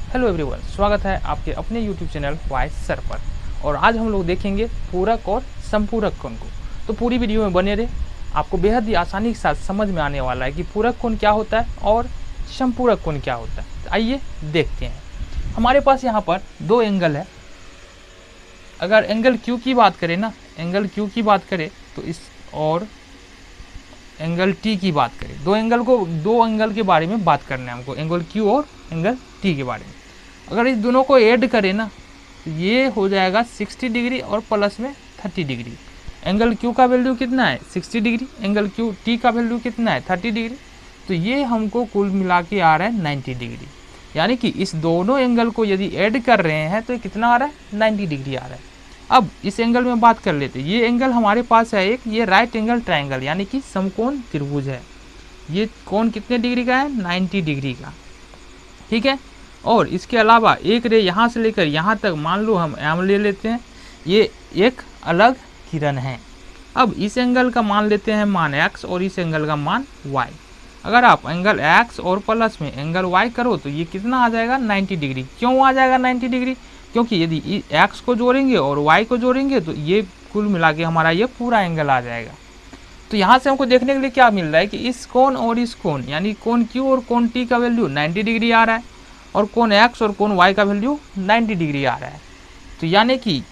Hello everyone, स्वागत है आपके अपने यूट्यूब चैनल वाइस सर पर। और आज हम लोग देखेंगे पूरक और संपूरक कोण को। तो पूरी वीडियो में बने रहे, आपको बेहद ही आसानी के साथ समझ में आने वाला है कि पूरक कोण क्या होता है और संपूरक कोण क्या होता है। तो आइए देखते हैं। हमारे पास यहाँ पर दो एंगल है। अगर एंगल क्यू की बात करें ना, एंगल क्यू की बात करें तो इस और एंगल टी की बात करें, दो एंगल के बारे में बात करना है हमको, एंगल क्यू और एंगल टी के बारे में। अगर इस दोनों को ऐड करें ना तो ये हो जाएगा 60 डिग्री और प्लस में 30 डिग्री। एंगल क्यू का वैल्यू कितना है 60 डिग्री, एंगल क्यू टी का वैल्यू कितना है 30 डिग्री। तो ये हमको कुल मिला के आ रहा है 90 डिग्री। यानी कि इस दोनों एंगल को यदि ऐड कर रहे हैं तो कितना आ रहा है 90 डिग्री आ रहा है। अब इस एंगल में बात कर लेते हैं। ये एंगल हमारे पास है एक, ये राइट एंगल ट्रायंगल यानी कि समकोण त्रिभुज है। ये कोण कितने डिग्री का है 90 डिग्री का, ठीक है। और इसके अलावा एक रे यहाँ से लेकर यहाँ तक मान लो हम एम ले लेते हैं, ये एक अलग किरण है। अब इस एंगल का मान लेते हैं मान x और इस एंगल का मान y। अगर आप एंगल x और प्लस में एंगल y करो तो ये कितना आ जाएगा 90 डिग्री। क्यों आ जाएगा 90 डिग्री? क्योंकि यदि x को जोड़ेंगे और y को जोड़ेंगे तो ये कुल मिला के हमारा ये पूरा एंगल आ जाएगा। तो यहाँ से हमको देखने के लिए क्या मिल रहा है कि इस कोण और इस कोण यानी कोण Q और कोण T का वैल्यू 90 डिग्री आ रहा है और कोण X और कोण Y का वैल्यू 90 डिग्री आ रहा है। तो यानी कि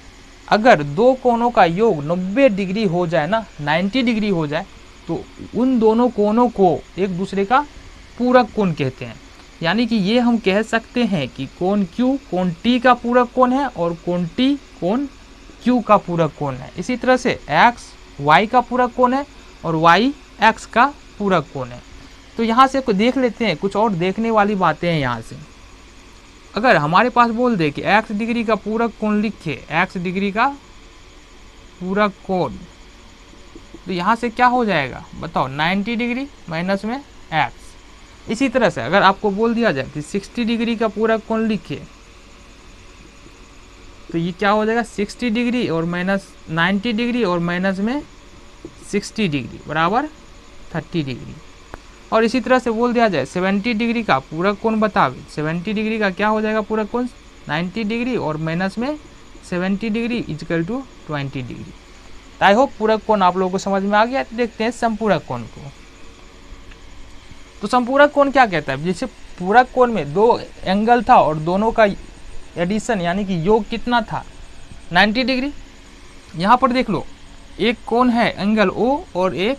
अगर दो कोणों का योग 90 डिग्री हो जाए ना, 90 डिग्री हो जाए, तो उन दोनों कोणों को एक दूसरे का पूरक कोण कहते हैं। यानी कि ये हम कह सकते हैं कि कोण Q कोण T का पूरक कोण है और कोण T कोण Q का पूरक कोण है। इसी तरह से X Y का पूरक कोण है और Y X का पूरक कोण है। तो यहाँ से देख लेते हैं, कुछ और देखने वाली बातें हैं यहाँ से। अगर हमारे पास बोल दे कि x डिग्री का पूरक कोण लिखे, x डिग्री का पूरक कोण, तो यहाँ से क्या हो जाएगा बताओ 90 डिग्री माइनस में x। इसी तरह से अगर आपको बोल दिया जाए कि 60 डिग्री का पूरक कोण लिखिए तो ये क्या हो जाएगा 60 डिग्री और माइनस 90 डिग्री और माइनस में 60 डिग्री बराबर 30 डिग्री। और इसी तरह से बोल दिया जाए 70 डिग्री का पूरक कोण बतावे, 70 डिग्री का क्या हो जाएगा पूरक कोण 90 डिग्री और माइनस में 70 degree equal to 20 degree. I hope पूरक कोण आप लोगों को समझ में आ गया। तो देखते हैं संपूरक कोण को। तो संपूरक कोण क्या कहता है? जैसे पूरक कोण में दो एंगल था और दोनों का एडिशन यानी कि योग कितना था 90 डिग्री। यहाँ पर देख लो, एक कोण है एंगल O और एक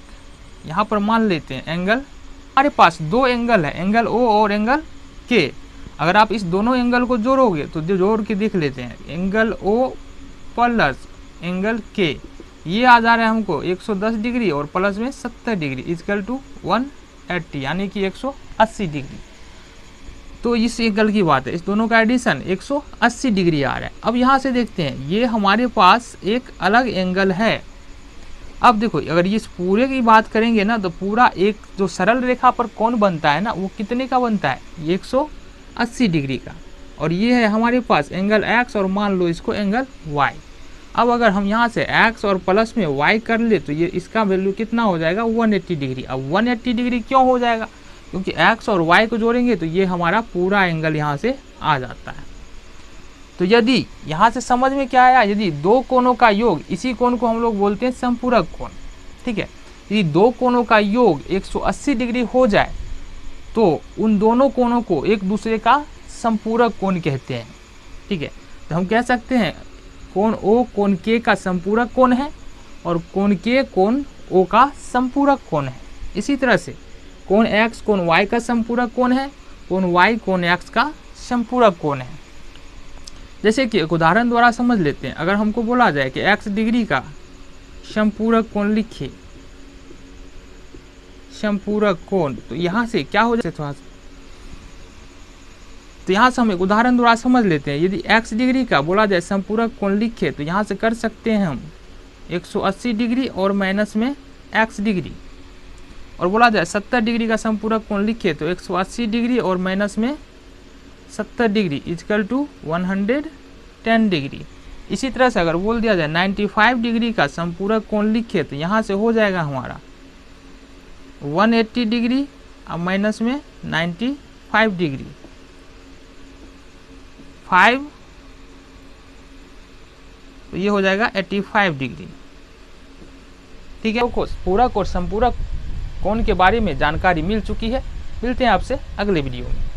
यहाँ पर मान लेते हैं एंगल, हमारे पास दो एंगल है एंगल O और एंगल K। अगर आप इस दोनों एंगल को जोड़ोगे तो जोड़ के देख लेते हैं, angle O plus angle K ये आ जा रहा है हमको 110 डिग्री और प्लस में 70 डिग्री इक्वल टू 180 यानी कि 180 डिग्री। तो इस एंगल की बात है, इस दोनों का एडिशन 180 डिग्री आ रहा है। अब यहाँ से देखते हैं, ये हमारे पास एक अलग एंगल है। अब देखो, अगर इस पूरे की बात करेंगे ना तो पूरा एक जो सरल रेखा पर कोण बनता है ना वो कितने का बनता है 180 डिग्री का। और ये है हमारे पास एंगल x और मान लो इसको एंगल y। अब अगर हम यहाँ से x और प्लस में y कर ले तो ये इसका वैल्यू कितना हो जाएगा 180 डिग्री। अब 180 डिग्री क्यों हो जाएगा? क्योंकि x और y को जोड़ेंगे तो ये हमारा पूरा एंगल यहाँ से आ जाता है। तो यदि यहाँ से समझ में क्या आया, यदि दो कोणों का योग, इसी कोण को हम लोग बोलते हैं संपूरक कोण, ठीक है। यदि दो कोणों का योग 180 डिग्री हो जाए तो उन दोनों कोणों को एक दूसरे का संपूरक कोण कहते हैं, ठीक है। तो हम कह सकते हैं कोण O कोण K का संपूरक कोण है और कोण K कोण O का संपूरक कोण है। इसी तरह से कोण X कोण Y का संपूरक कोण है, कोण Y कोण X का संपूरक कोण है। जैसे कि एक उदाहरण द्वारा समझ लेते हैं। अगर हमको बोला जाए कि x डिग्री का संपूरक कोण लिखिए, संपूरक कोण, तो यहाँ से क्या हो जाए थोड़ा सा, तो यहाँ से हम एक उदाहरण द्वारा समझ लेते हैं। यदि x डिग्री का बोला जाए संपूरक कोण लिखे तो यहाँ से कर सकते हैं हम 180 डिग्री और माइनस में x डिग्री। और बोला जाए 70 डिग्री का संपूरक कोण लिखे तो 180 डिग्री और माइनस में 70 डिग्री इक्वल टू 110 डिग्री। इसी तरह से अगर बोल दिया जाए 95 डिग्री का संपूरक कोण लिखे तो यहाँ से हो जाएगा हमारा 180 डिग्री और माइनस में 95 डिग्री। 5, तो ये हो जाएगा 85 डिग्री। ठीक है, पूरक और संपूरक कोण के बारे में जानकारी मिल चुकी है। मिलते हैं आपसे अगले वीडियो में।